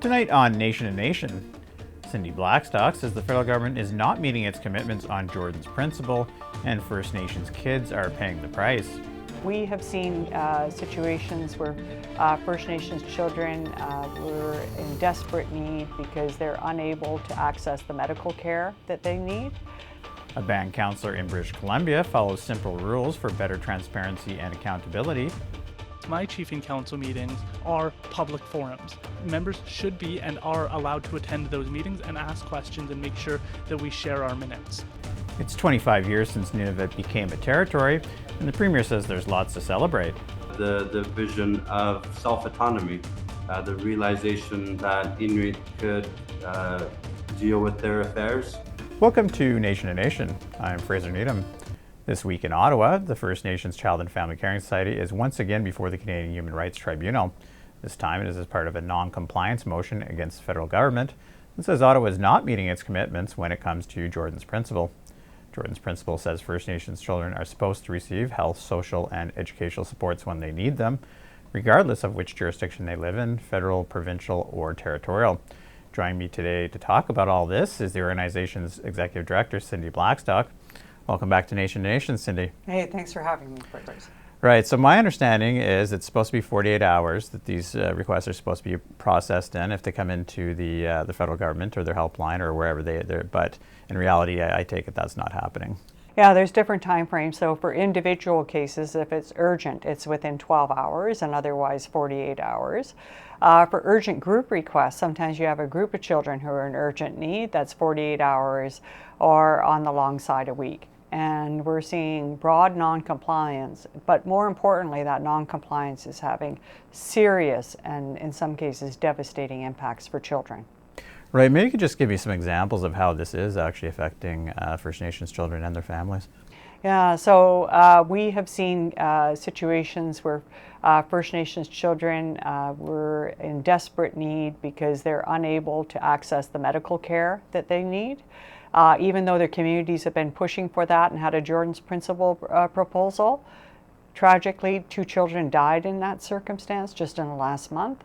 Tonight on Nation to Nation, Cindy Blackstock says the federal government is not meeting its commitments on Jordan's Principle, and First Nations kids are paying the price. We have seen situations where First Nations children were in desperate need because they're unable to access the medical care that they need. A band councillor in British Columbia follows simple rules for better transparency and accountability. My chiefing council meetings are public forums. Members should be and are allowed to attend those meetings and ask questions and make sure that we share our minutes. It's 25 years since Nunavut became a territory, and the Premier says there's lots to celebrate. The vision of self-autonomy, the realization that Inuit could deal with their affairs. Welcome to Nation to Nation. I'm Fraser Needham. This week in Ottawa, the First Nations Child and Family Caring Society is once again before the Canadian Human Rights Tribunal. This time it is as part of a non-compliance motion against the federal government and says Ottawa is not meeting its commitments when it comes to Jordan's Principle. Jordan's Principle says First Nations children are supposed to receive health, social, and educational supports when they need them, regardless of which jurisdiction they live in, federal, provincial, or territorial. Joining me today to talk about all this is the organization's Executive Director, Cindy Blackstock. Welcome back to Nation, Cindy. Hey, thanks for having me, Fraser. Right, so my understanding is it's supposed to be 48 hours that these requests are supposed to be processed in if they come into the federal government or their helpline or wherever they're, but in reality, I take it that's not happening. Yeah, there's different time frames. So for individual cases, if it's urgent, it's within 12 hours and otherwise 48 hours. For urgent group requests, sometimes you have a group of children who are in urgent need, that's 48 hours or on the long side a week. And we're seeing broad non-compliance, but more importantly, that non-compliance is having serious and in some cases devastating impacts for children. Right, maybe you could just give me some examples of how this is actually affecting First Nations children and their families. Yeah, so we have seen situations where First Nations children were in desperate need because they're unable to access the medical care that they need. Even though their communities have been pushing for that and had a Jordan's Principle proposal. Tragically, 2 children died in that circumstance just in the last month.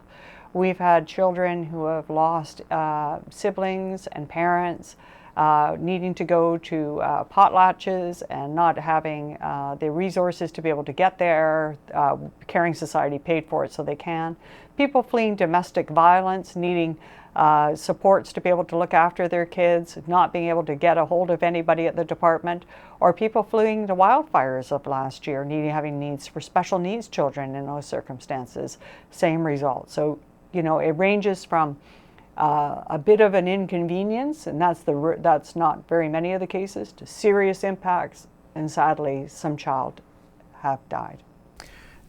We've had children who have lost siblings and parents, needing to go to potlatches and not having the resources to be able to get there. Caring Society paid for it so they can. People fleeing domestic violence, needing supports to be able to look after their kids, not being able to get a hold of anybody at the department, or people fleeing the wildfires of last year, having needs for special needs children in those circumstances. Same result. So, you know, it ranges from a bit of an inconvenience, and that's not very many of the cases, to serious impacts, and sadly, some child have died.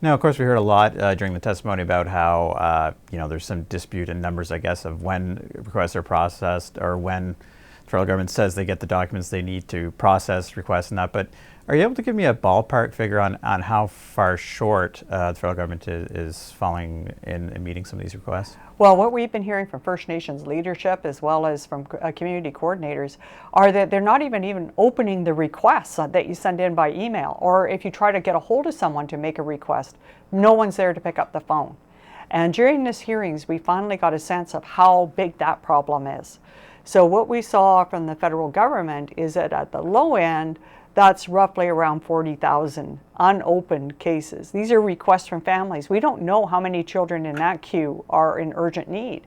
Now, of course, we heard a lot during the testimony about how, there's some dispute in numbers, I guess, of when requests are processed or when the federal government says they get the documents they need to process requests and that. But are you able to give me a ballpark figure on how far short the federal government is falling in meeting some of these requests? Well, what we've been hearing from First Nations leadership as well as from community coordinators are that they're not even opening the requests that you send in by email, or if you try to get a hold of someone to make a request, no one's there to pick up the phone. And during these hearings, we finally got a sense of how big that problem is. So what we saw from the federal government is that at the low end, that's roughly around 40,000 unopened cases. These are requests from families. We don't know how many children in that queue are in urgent need.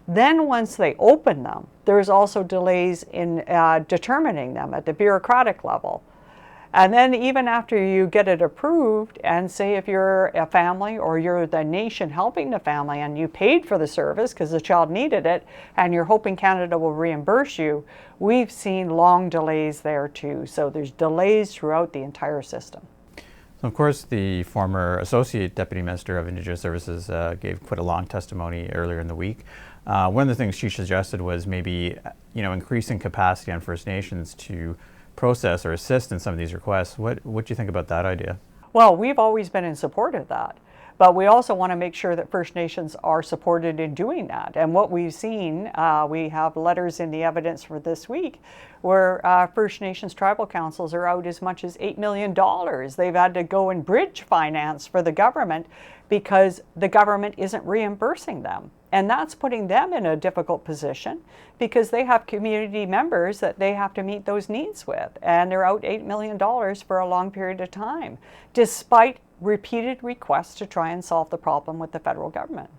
Then once they open them, there's also delays in determining them at the bureaucratic level. And then even after you get it approved, and say if you're a family or you're the nation helping the family and you paid for the service because the child needed it and you're hoping Canada will reimburse you, we've seen long delays there too. So there's delays throughout the entire system. So of course, the former Associate Deputy Minister of Indigenous Services gave quite a long testimony earlier in the week. One of the things she suggested was maybe increasing capacity on First Nations to process or assist in some of these requests. What do you think about that idea? Well, we've always been in support of that, but we also want to make sure that First Nations are supported in doing that. And what we've seen, we have letters in the evidence for this week where First Nations tribal councils are out as much as $8 million. They've had to go and bridge finance for the government because the government isn't reimbursing them. And that's putting them in a difficult position because they have community members that they have to meet those needs with. And they're out $8 million for a long period of time, despite repeated requests to try and solve the problem with the federal government.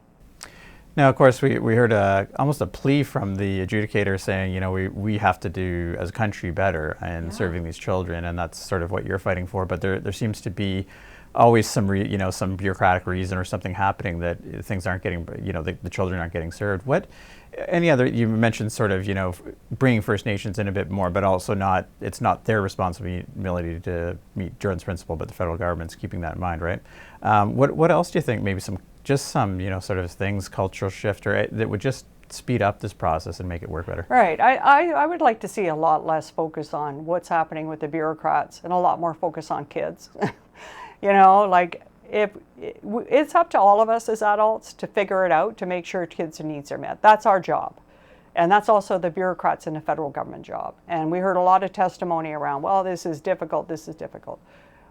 Now, of course, we heard almost a plea from the adjudicator saying, you know, we have to do as a country better in serving these children, and that's sort of what you're fighting for. But there seems to be always some some bureaucratic reason or something happening that things aren't getting, the children aren't getting served. Any other, you mentioned sort of, bringing First Nations in a bit more, but also it's not their responsibility to meet Jordan's principle, but the federal government's keeping that in mind, right? What else do you think, maybe some sort of things, cultural shift, or that would just speed up this process and make it work better? Right. I would like to see a lot less focus on what's happening with the bureaucrats and a lot more focus on kids. Like if it's up to all of us as adults to figure it out, to make sure kids' needs are met. That's our job. And that's also the bureaucrats in the federal government job. And we heard a lot of testimony around, well, this is difficult, this is difficult.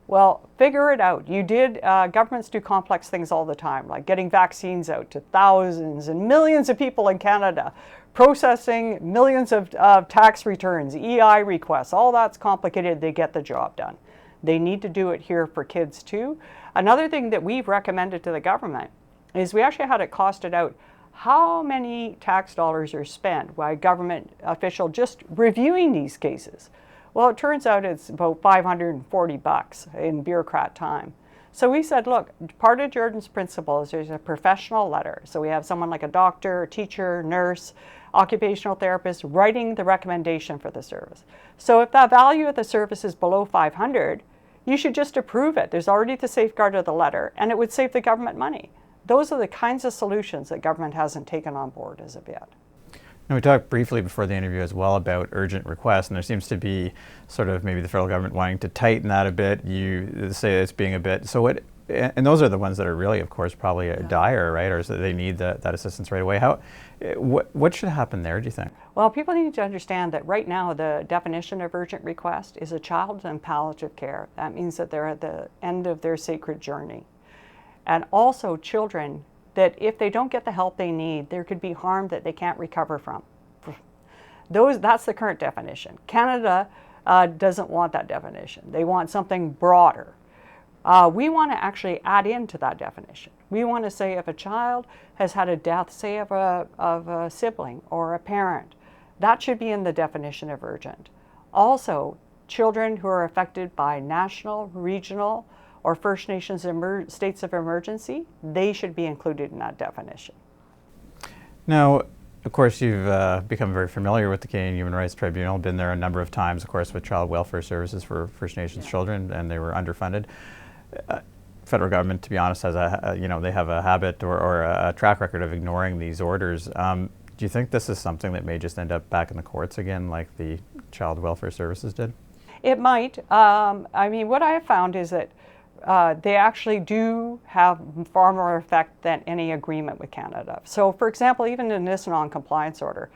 Well, figure it out. Governments do complex things all the time, like getting vaccines out to thousands and millions of people in Canada, processing millions of tax returns, EI requests, all that's complicated. They get the job done. They need to do it here for kids too. Another thing that we've recommended to the government is we actually had it costed out how many tax dollars are spent by a government official just reviewing these cases. Well, it turns out it's about $540 in bureaucrat time. So we said, look, part of Jordan's principle is there's a professional letter. So we have someone like a doctor, a teacher, nurse, occupational therapist writing the recommendation for the service. So if the value of the service is below 500, you should just approve it. There's already the safeguard of the letter, and it would save the government money. Those are the kinds of solutions that government hasn't taken on board as of yet. Now, we talked briefly before the interview as well about urgent requests, and there seems to be sort of maybe the federal government wanting to tighten that a bit. You say it's being a bit, and those are the ones that are really, of course, probably dire, right? Or so they need that assistance right away. What should happen there, do you think? Well, people need to understand that right now the definition of urgent request is a child in palliative care. That means that they're at the end of their sacred journey. And also children that if they don't get the help they need, there could be harm that they can't recover from. That's the current definition. Canada doesn't want that definition. They want something broader. We want to actually add into that definition. We want to say if a child has had a death, say of a sibling or a parent, that should be in the definition of urgent. Also, children who are affected by national, regional, or First Nations states of emergency, they should be included in that definition. Now, of course, you've become very familiar with the Canadian Human Rights Tribunal, been there a number of times, of course, with child welfare services for First Nations children, and they were underfunded. Federal government, to be honest, has they have a habit or a track record of ignoring these orders. Do you think this is something that may just end up back in the courts again, like the child welfare services did? It might. What I have found is that they actually do have far more effect than any agreement with Canada. So, for example, even in this non-compliance order,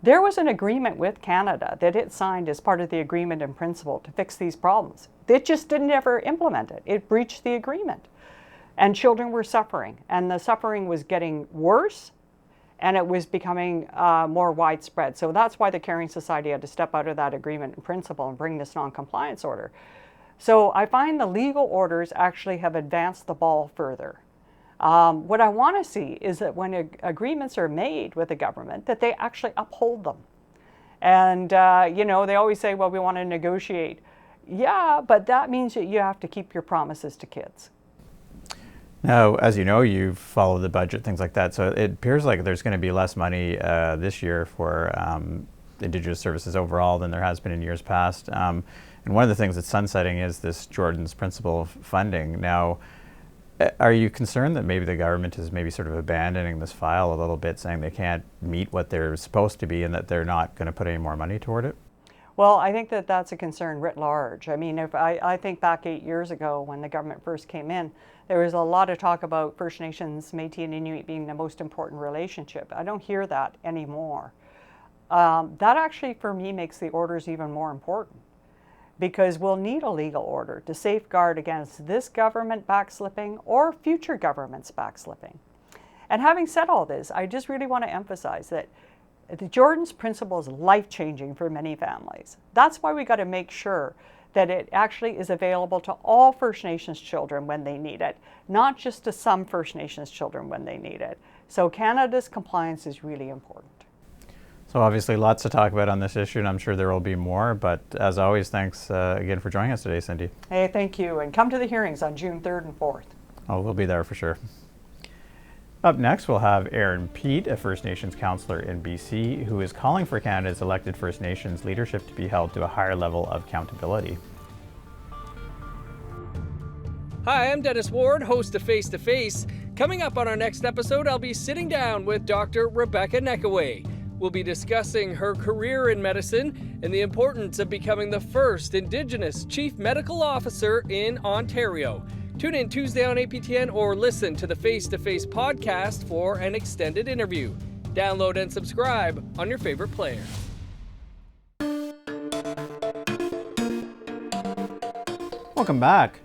there was an agreement with Canada that it signed as part of the agreement in principle to fix these problems. It just didn't ever implement it. It breached the agreement. And children were suffering. And the suffering was getting worse, and it was becoming more widespread. So that's why the Caring Society had to step out of that agreement in principle and bring this non-compliance order. So I find the legal orders actually have advanced the ball further. What I want to see is that when agreements are made with the government, that they actually uphold them. And, they always say, well, we want to negotiate. Yeah, but that means that you have to keep your promises to kids. Now, as you know, you follow the budget, things like that. So it appears like there's going to be less money this year for Indigenous services overall than there has been in years past. And one of the things that's sunsetting is this Jordan's principle funding. Now, are you concerned that maybe the government is maybe sort of abandoning this file a little bit, saying they can't meet what they're supposed to be and that they're not going to put any more money toward it? Well, I think that that's a concern writ large. I mean, if I think back 8 years ago when the government first came in, there was a lot of talk about First Nations, Métis and Inuit being the most important relationship. I don't hear that anymore. That actually, for me, makes the orders even more important, because we'll need a legal order to safeguard against this government backslipping or future governments backslipping. And having said all this, I just really want to emphasize that the Jordan's principle is life-changing for many families. That's why we got to make sure that it actually is available to all First Nations children when they need it, not just to some First Nations children when they need it. So Canada's compliance is really important. So obviously lots to talk about on this issue, and I'm sure there will be more, but as always, thanks again for joining us today, Cindy. Hey, thank you, and come to the hearings on June 3rd and 4th. Oh, we'll be there for sure. Up next, we'll have Aaron Peat, a First Nations councillor in BC, who is calling for Canada's elected First Nations leadership to be held to a higher level of accountability. Hi, I'm Dennis Ward, host of Face to Face. Coming up on our next episode, I'll be sitting down with Dr. Rebecca Neckaway. We'll be discussing her career in medicine and the importance of becoming the first Indigenous Chief Medical Officer in Ontario. Tune in Tuesday on APTN or listen to the Face to Face podcast for an extended interview. Download and subscribe on your favorite player. Welcome back.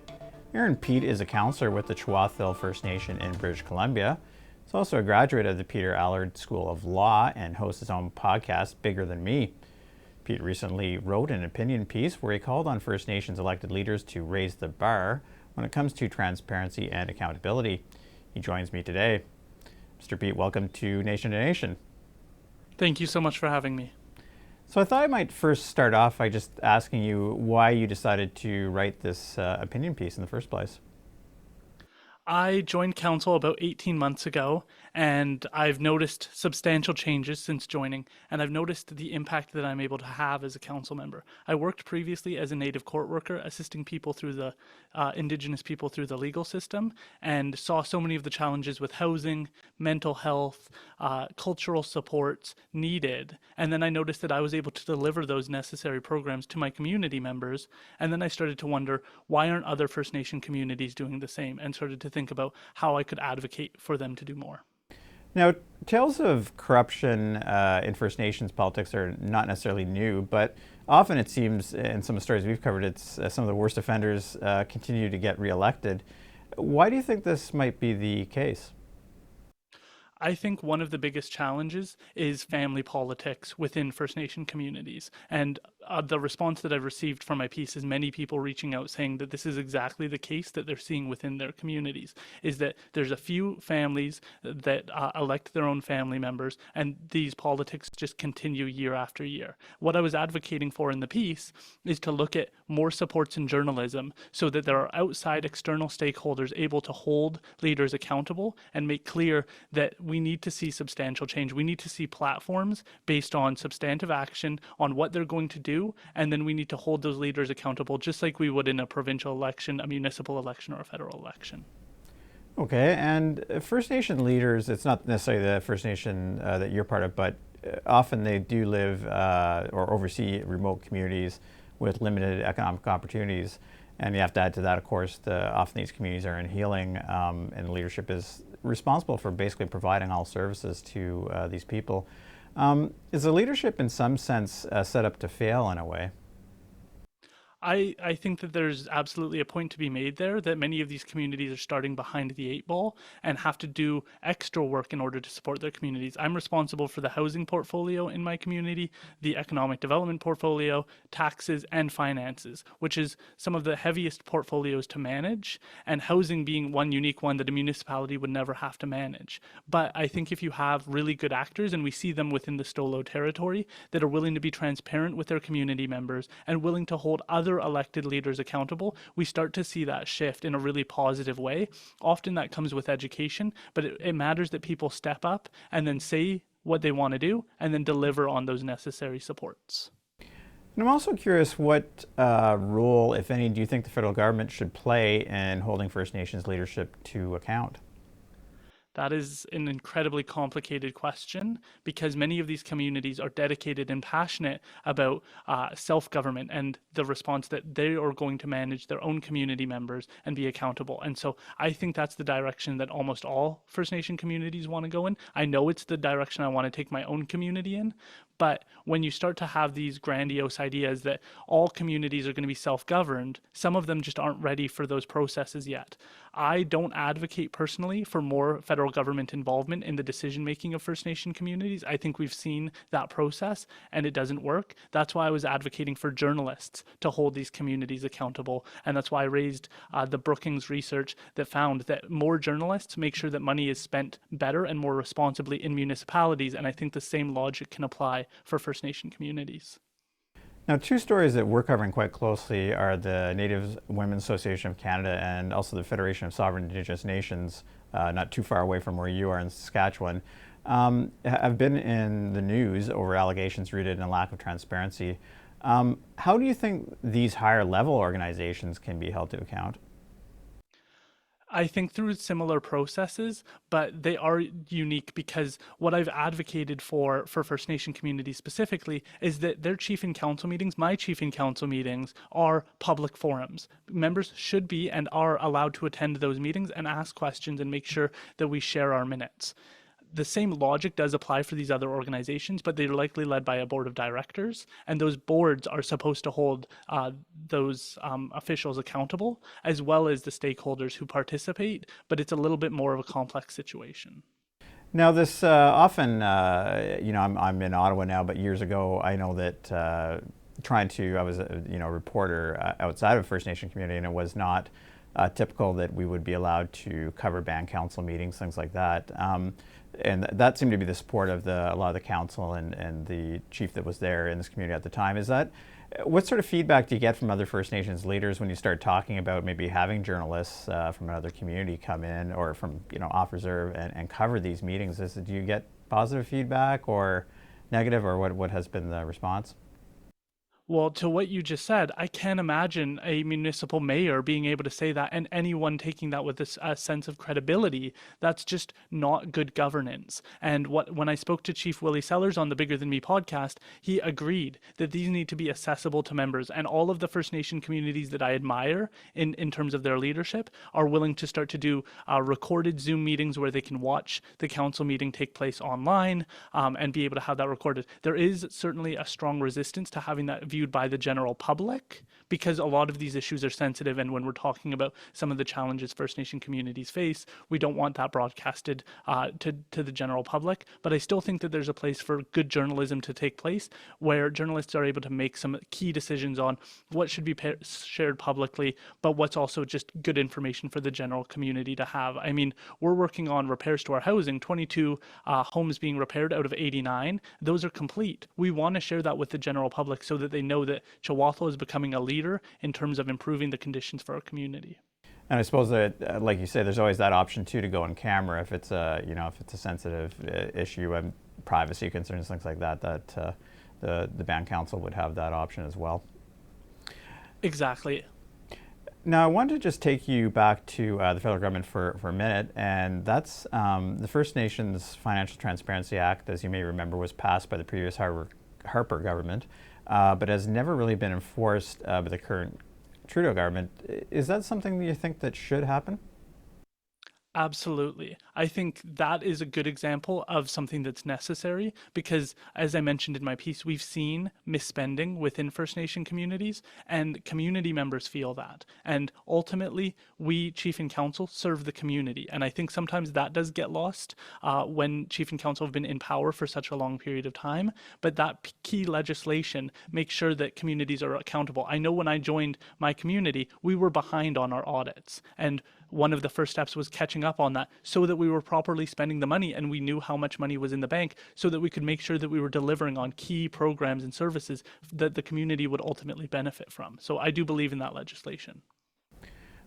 Aaron Peat is a councillor with the Chwathil First Nation in British Columbia. He's also a graduate of the Peter Allard School of Law and hosts his own podcast, Bigger Than Me. Peat recently wrote an opinion piece where he called on First Nations elected leaders to raise the bar when it comes to transparency and accountability. He joins me today. Mr. Peat, welcome to Nation to Nation. Thank you so much for having me. So I thought I might first start off by just asking you why you decided to write this opinion piece in the first place. I joined council about 18 months ago, and I've noticed substantial changes since joining, and I've noticed the impact that I'm able to have as a council member. I worked previously as a Native court worker, assisting people through the Indigenous people through the legal system, and saw so many of the challenges with housing, mental health, cultural supports needed. And then I noticed that I was able to deliver those necessary programs to my community members, and then I started to wonder, why aren't other First Nation communities doing the same, and started to think about how I could advocate for them to do more. Now, tales of corruption in First Nations politics are not necessarily new, but often it seems, in some of the stories we've covered, it's some of the worst offenders continue to get reelected. Why do you think this might be the case? I think one of the biggest challenges is family politics within First Nation communities. And the response that I've received from my piece is many people reaching out saying that this is exactly the case that they're seeing within their communities, is that there's a few families that elect their own family members, and these politics just continue year after year. What I was advocating for in the piece is to look at more supports in journalism so that there are outside external stakeholders able to hold leaders accountable and make clear that we need to see substantial change. We need to see platforms based on substantive action on what they're going to do, and then we need to hold those leaders accountable just like we would in a provincial election, a municipal election, or a federal election. Okay, and First Nation leaders, it's not necessarily the First Nation that you're part of, but often they do live or oversee remote communities with limited economic opportunities. And you have to add to that, of course, often these communities are in healing, and leadership is responsible for basically providing all services to these people. Is the leadership in some sense set up to fail in a way? I think that there's absolutely a point to be made there that many of these communities are starting behind the eight ball and have to do extra work in order to support their communities. I'm responsible for the housing portfolio in my community, the economic development portfolio, taxes, and finances, which is some of the heaviest portfolios to manage, and housing being one unique one that a municipality would never have to manage. But I think if you have really good actors, and we see them within the Stolo territory, that are willing to be transparent with their community members and willing to hold other elected leaders accountable, we start to see that shift in a really positive way. Often that comes with education, but it matters that people step up and then say what they want to do and then deliver on those necessary supports. And I'm also curious, what role, if any, do you think the federal government should play in holding First Nations leadership to account? That is an incredibly complicated question because many of these communities are dedicated and passionate about self-government and the response that they are going to manage their own community members and be accountable. And so I think that's the direction that almost all First Nation communities want to go in. I know it's the direction I want to take my own community in, But when you start to have these grandiose ideas that all communities are going to be self-governed, some of them just aren't ready for those processes yet. I don't advocate personally for more federal government involvement in the decision-making of First Nation communities. I think we've seen that process and it doesn't work. That's why I was advocating for journalists to hold these communities accountable. And that's why I raised the Brookings research that found that more journalists make sure that money is spent better and more responsibly in municipalities. And I think the same logic can apply for First Nation communities. Now, two stories that we're covering quite closely are the Native Women's Association of Canada and also the Federation of Sovereign Indigenous Nations, not too far away from where you are in Saskatchewan, have been in the news over allegations rooted in a lack of transparency. How do you think these higher level organizations can be held to account? I think through similar processes, but they are unique because what I've advocated for First Nation communities specifically is that their chief and council meetings, my chief and council meetings, are public forums. Members should be and are allowed to attend those meetings and ask questions and make sure that we share our minutes. The same logic does apply for these other organizations, but they're likely led by a board of directors, and those boards are supposed to hold those officials accountable, as well as the stakeholders who participate, but it's a little bit more of a complex situation. Now, this often, I'm in Ottawa now, but years ago, I know that I was a reporter outside of First Nation community, and it was not typical that we would be allowed to cover band council meetings, things like that. And that seemed to be the support of a lot of the council and the chief that was there in this community at the time. What sort of feedback do you get from other First Nations leaders when you start talking about maybe having journalists from another community come in or from off reserve and cover these meetings? Do you get positive feedback or negative, or what has been the response? Well, to what you just said, I can't imagine a municipal mayor being able to say that and anyone taking that with a sense of credibility. That's just not good governance. And when I spoke to Chief Willie Sellers on the Bigger Than Me podcast, he agreed that these need to be accessible to members. And all of the First Nation communities that I admire in terms of their leadership are willing to start to do recorded Zoom meetings where they can watch the council meeting take place online and be able to have that recorded. There is certainly a strong resistance to having that viewed by the general public because a lot of these issues are sensitive, and when we're talking about some of the challenges First Nation communities face, we don't want that broadcasted to the general public. But I still think that there's a place for good journalism to take place where journalists are able to make some key decisions on what should be shared publicly, but what's also just good information for the general community to have. I mean, we're working on repairs to our housing, 22 homes being repaired out of 89. Those are complete. We want to share that with the general public so that they know that Chihuahua is becoming a leader in terms of improving the conditions for our community. And I suppose that, like you say, there's always that option too to go on camera if it's a sensitive issue and privacy concerns, things like that. That the band council would have that option as well. Exactly. Now, I wanted to just take you back to the federal government for a minute, and that's the First Nations Financial Transparency Act, as you may remember, was passed by the previous Harper government, but has never really been enforced by the current Trudeau government. Is that something that you think that should happen? Absolutely. I think that is a good example of something that's necessary because, as I mentioned in my piece, we've seen misspending within First Nation communities and community members feel that. And ultimately, we, Chief and Council, serve the community. And I think sometimes that does get lost when Chief and Council have been in power for such a long period of time. But that key legislation makes sure that communities are accountable. I know when I joined my community, we were behind on our audits. And one of the first steps was catching up on that so that we were properly spending the money and we knew how much money was in the bank so that we could make sure that we were delivering on key programs and services that the community would ultimately benefit from. So I do believe in that legislation.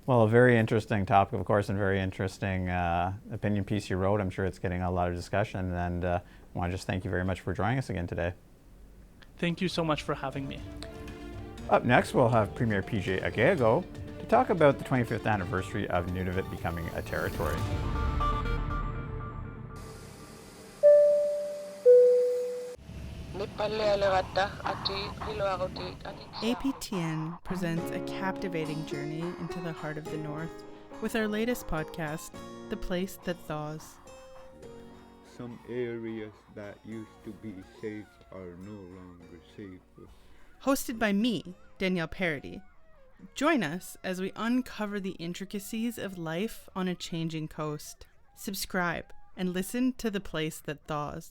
Well, a very interesting topic, of course, and very interesting opinion piece you wrote. I'm sure it's getting a lot of discussion, and I want to just thank you very much for joining us again today. Thank you so much for having me. Up next, we'll have Premier PJ Agego to talk about the 25th anniversary of Nunavut becoming a territory. APTN presents a captivating journey into the heart of the North with our latest podcast, The Place That Thaws. Some areas that used to be safe are no longer safe. Hosted by me, Danielle Parody. Join us as we uncover the intricacies of life on a changing coast. Subscribe and listen to The Place That Thaws.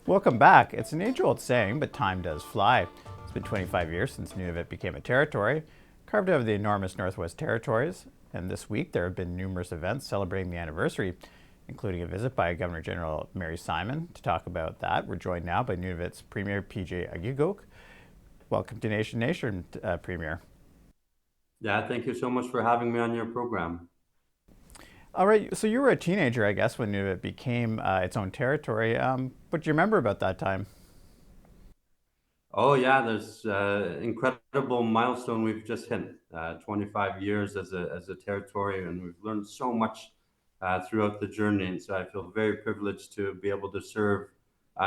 Welcome back. It's an age-old saying, but time does fly. It's been 25 years since Nunavut became a territory, carved out of the enormous Northwest Territories, and this week there have been numerous events celebrating the anniversary, including a visit by Governor General Mary Simon. To talk about that, we're joined now by Nunavut's Premier PJ Agigok. Welcome to Nation, Premier. Yeah, thank you so much for having me on your program. All right, so you were a teenager, I guess, when Nunavut became its own territory. What do you remember about that time? Oh yeah, there's incredible milestone we've just hit. 25 years as a territory, and we've learned so much throughout the journey. And so I feel very privileged to be able to serve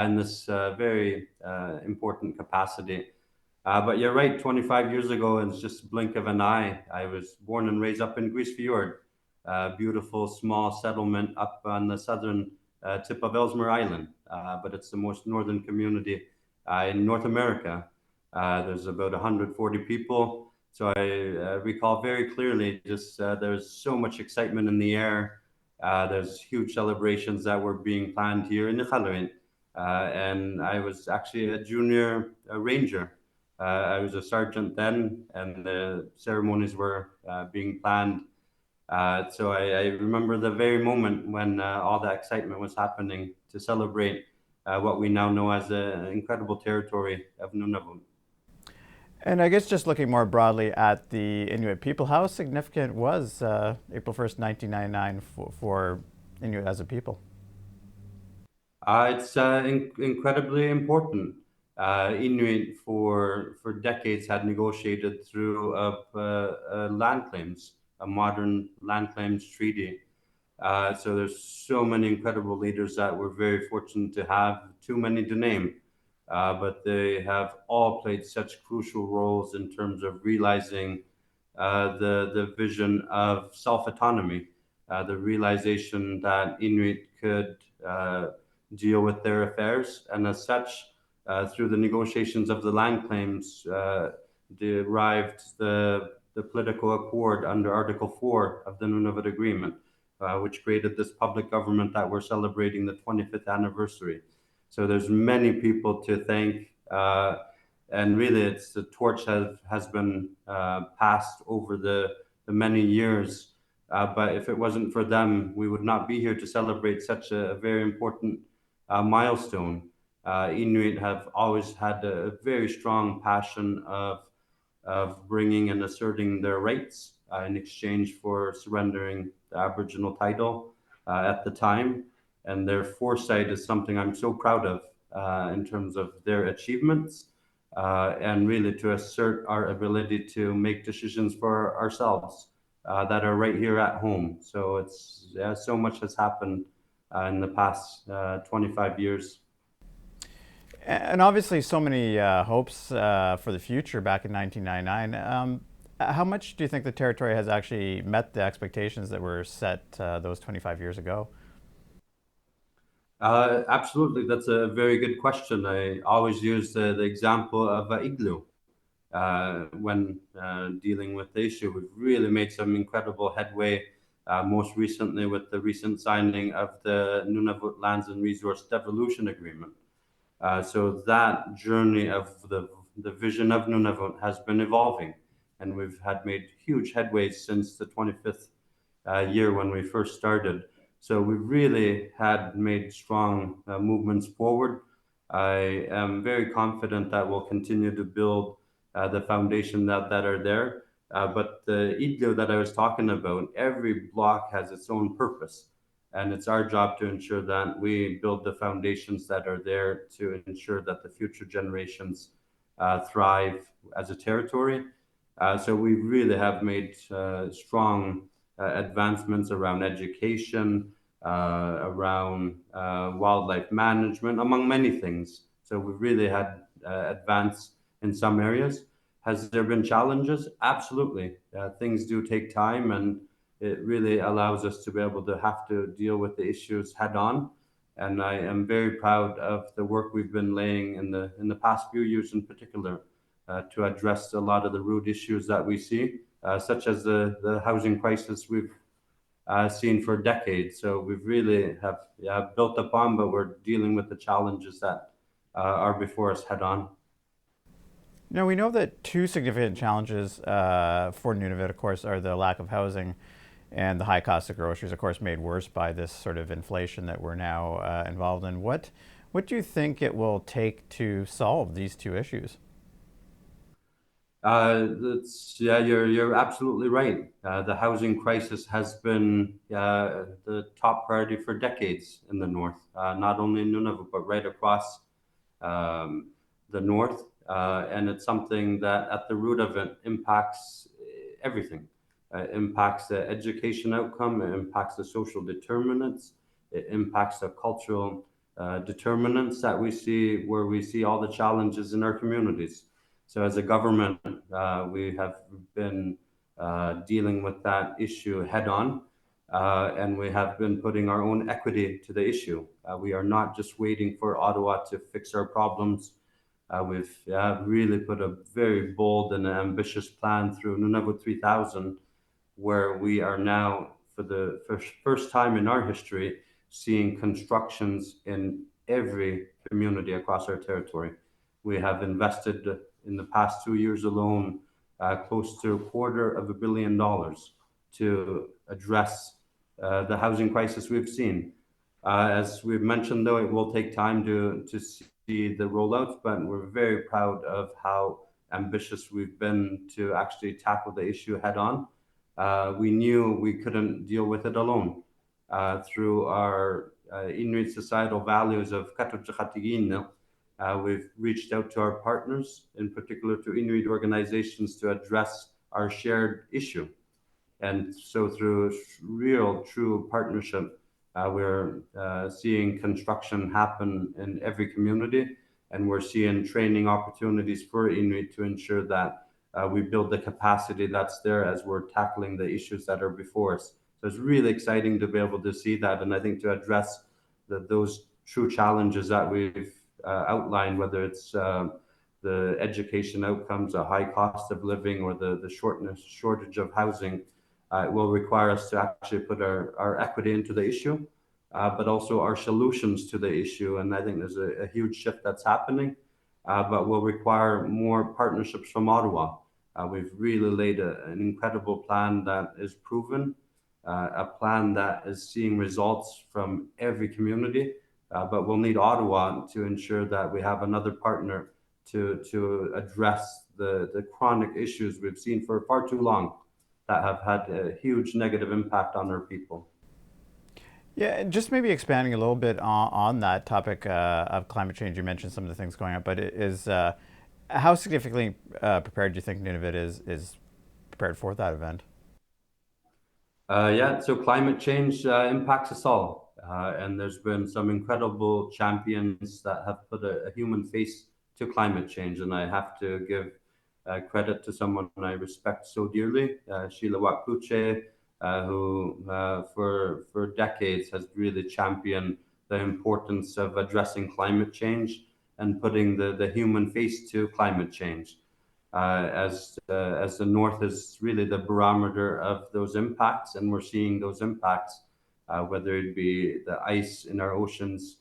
in this very important capacity. But you're right, 25 years ago, it's just a blink of an eye. I was born and raised up in Grise Fjord, a beautiful small settlement up on the southern tip of Ellesmere Island. But it's the most northern community in North America. There's about 140 people. So I recall very clearly just there's so much excitement in the air. There's huge celebrations that were being planned here in Iqaluit. And I was actually a junior ranger. I was a sergeant then, and the ceremonies were being planned. So I remember the very moment when all that excitement was happening to celebrate what we now know as the incredible territory of Nunavut. And I guess just looking more broadly at the Inuit people, how significant was April 1st, 1999 for Inuit as a people? It's incredibly important. Inuit for decades had negotiated through land claims, a modern land claims treaty. So there's so many incredible leaders that we're very fortunate to have, too many to name. But they have all played such crucial roles in terms of realizing the vision of self-autonomy, the realization that Inuit could deal with their affairs, and as such, through the negotiations of the land claims, derived the political accord under Article 4 of the Nunavut Agreement, which created this public government that we're celebrating the 25th anniversary. So there's many people to thank, and really, it's the torch has been passed over the many years. But if it wasn't for them, we would not be here to celebrate such a very important milestone. Inuit have always had a very strong passion of bringing and asserting their rights in exchange for surrendering the Aboriginal title at the time. And their foresight is something I'm so proud of in terms of their achievements and really to assert our ability to make decisions for ourselves that are right here at home. So it's so much has happened in the past 25 years. And obviously, so many hopes for the future back in 1999. How much do you think the territory has actually met the expectations that were set those 25 years ago? Absolutely, that's a very good question. I always use the example of igloo when dealing with the issue. We've really made some incredible headway, most recently with the recent signing of the Nunavut Lands and Resource Devolution Agreement. So that journey of the vision of Nunavut has been evolving, and we've had made huge headways since the 25th year when we first started. So we really had made strong movements forward. I am very confident that we'll continue to build the foundation that are there. But the igloo that I was talking about, every block has its own purpose. And it's our job to ensure that we build the foundations that are there to ensure that the future generations thrive as a territory. So we really have made strong advancements around education, around wildlife management, among many things. So we've really had advance in some areas. Has there been challenges? Absolutely. Things do take time, and it really allows us to be able to have to deal with the issues head on. And I am very proud of the work we've been laying in the past few years in particular to address a lot of the root issues that we see, such as the housing crisis we've seen for decades. So we've really have built upon, but we're dealing with the challenges that are before us head on. Now, we know that two significant challenges for Nunavut, of course, are the lack of housing and the high cost of groceries, of course, made worse by this sort of inflation that we're now involved in. What do you think it will take to solve these two issues? You're absolutely right. The housing crisis has been the top priority for decades in the north, not only in Nunavut, but right across the north. And it's something that at the root of it impacts everything. It impacts the education outcome, it impacts the social determinants, it impacts the cultural determinants that we see, where we see all the challenges in our communities. So as a government, we have been dealing with that issue head on, and we have been putting our own equity to the issue. We are not just waiting for Ottawa to fix our problems. We've really put a very bold and ambitious plan through Nunavut 3000, where we are now, for the first time in our history, seeing constructions in every community across our territory. We have invested in the past 2 years alone close to $250 million to address the housing crisis we've seen. As we've mentioned, though, it will take time to see the rollouts, but we're very proud of how ambitious we've been to actually tackle the issue head on. We knew we couldn't deal with it alone. Through our Inuit societal values of Katotjakatigin, we've reached out to our partners, in particular to Inuit organizations, to address our shared issue. And so through real, true partnership, we're seeing construction happen in every community, and we're seeing training opportunities for Inuit to ensure that we build the capacity that's there as we're tackling the issues that are before us. So it's really exciting to be able to see that, and I think to address those true challenges that we've outlined, whether it's the education outcomes, a high cost of living, or the shortage of housing, it will require us to actually put our equity into the issue, but also our solutions to the issue. And I think there's a huge shift that's happening, but will require more partnerships from Ottawa. We've really laid an incredible plan that is proven, a plan that is seeing results from every community, but we'll need Ottawa to ensure that we have another partner to address the chronic issues we've seen for far too long that have had a huge negative impact on our people. Yeah, just maybe expanding a little bit on that topic of climate change. You mentioned some of the things going on, but how significantly prepared do you think Nunavut is prepared for that event? So climate change impacts us all. And there's been some incredible champions that have put a human face to climate change. And I have to give credit to someone I respect so dearly, Sheila Wakluche, who for decades has really championed the importance of addressing climate change and putting the human face to climate change. As the North is really the barometer of those impacts, and we're seeing those impacts, whether it be the ice in our oceans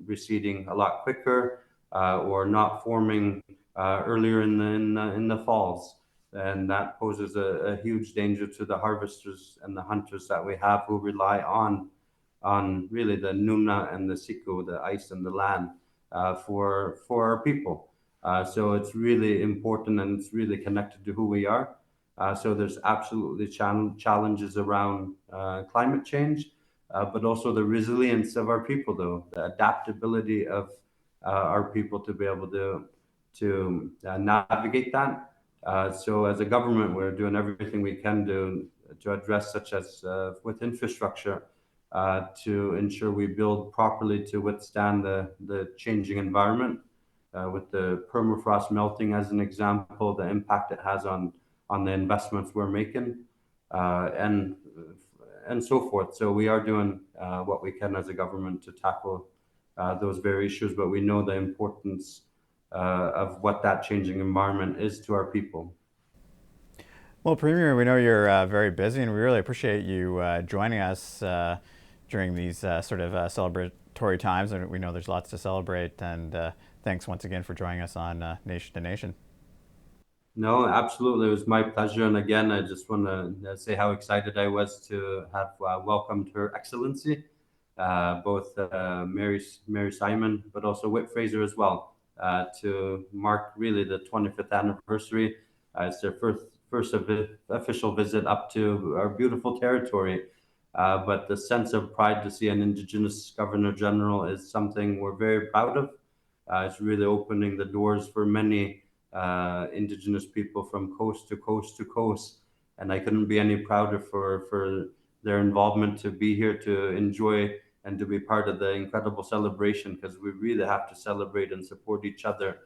receding a lot quicker, or not forming earlier in the falls. And that poses a huge danger to the harvesters and the hunters that we have, who rely on really the Nuna and the Siku, the ice and the land, for our people. So it's really important, and it's really connected to who we are. So there's absolutely challenges around climate change, but also the resilience of our people, though, the adaptability of our people to be able to navigate that. So as a government, we're doing everything we can do to address, such as with infrastructure, to ensure we build properly to withstand the changing environment. With the permafrost melting as an example, the impact it has on the investments we're making. and so forth. So we are doing what we can as a government to tackle those very issues, but we know the importance of what that changing environment is to our people. Well, Premier, we know you're very busy, and we really appreciate you joining us during these sort of celebratory times. And we know there's lots to celebrate. And thanks once again for joining us on Nation to Nation. No, absolutely. It was my pleasure. And again, I just want to say how excited I was to have welcomed Her Excellency, both Mary Simon, but also Whit Fraser as well, to mark really the 25th anniversary. It's their first official visit up to our beautiful territory. But the sense of pride to see an Indigenous Governor General is something we're very proud of. It's really opening the doors for many Indigenous people from coast to coast to coast. And I couldn't be any prouder for their involvement to be here to enjoy and to be part of the incredible celebration, because we really have to celebrate and support each other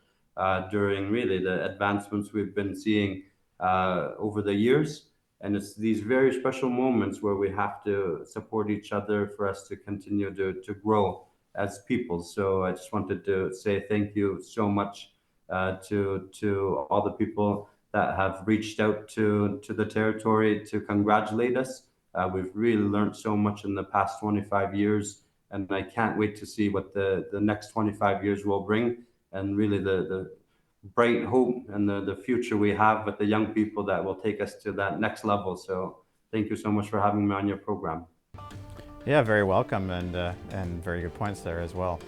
during really the advancements we've been seeing over the years. And it's these very special moments where we have to support each other for us to continue to grow as people. So I just wanted to say thank you so much to all the people that have reached out to the territory to congratulate us. We've really learned so much in the past 25 years, and I can't wait to see what the next 25 years will bring, and really the bright hope and the future we have with the young people that will take us to that next level. So thank you so much for having me on your program. Yeah, very welcome, and very good points there as well.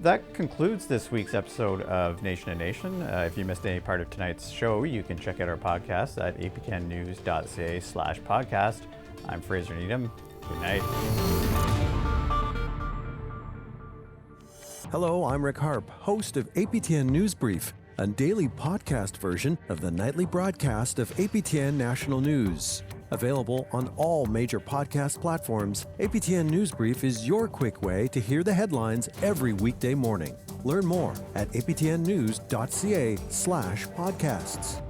That concludes this week's episode of Nation to Nation. If you missed any part of tonight's show, you can check out our podcast at aptnnews.ca/podcast. I'm Fraser Needham. Good night. Hello, I'm Rick Harp, host of APTN News Brief, a daily podcast version of the nightly broadcast of APTN National News. Available on all major podcast platforms, APTN News Brief is your quick way to hear the headlines every weekday morning. Learn more at aptnnews.ca/podcasts.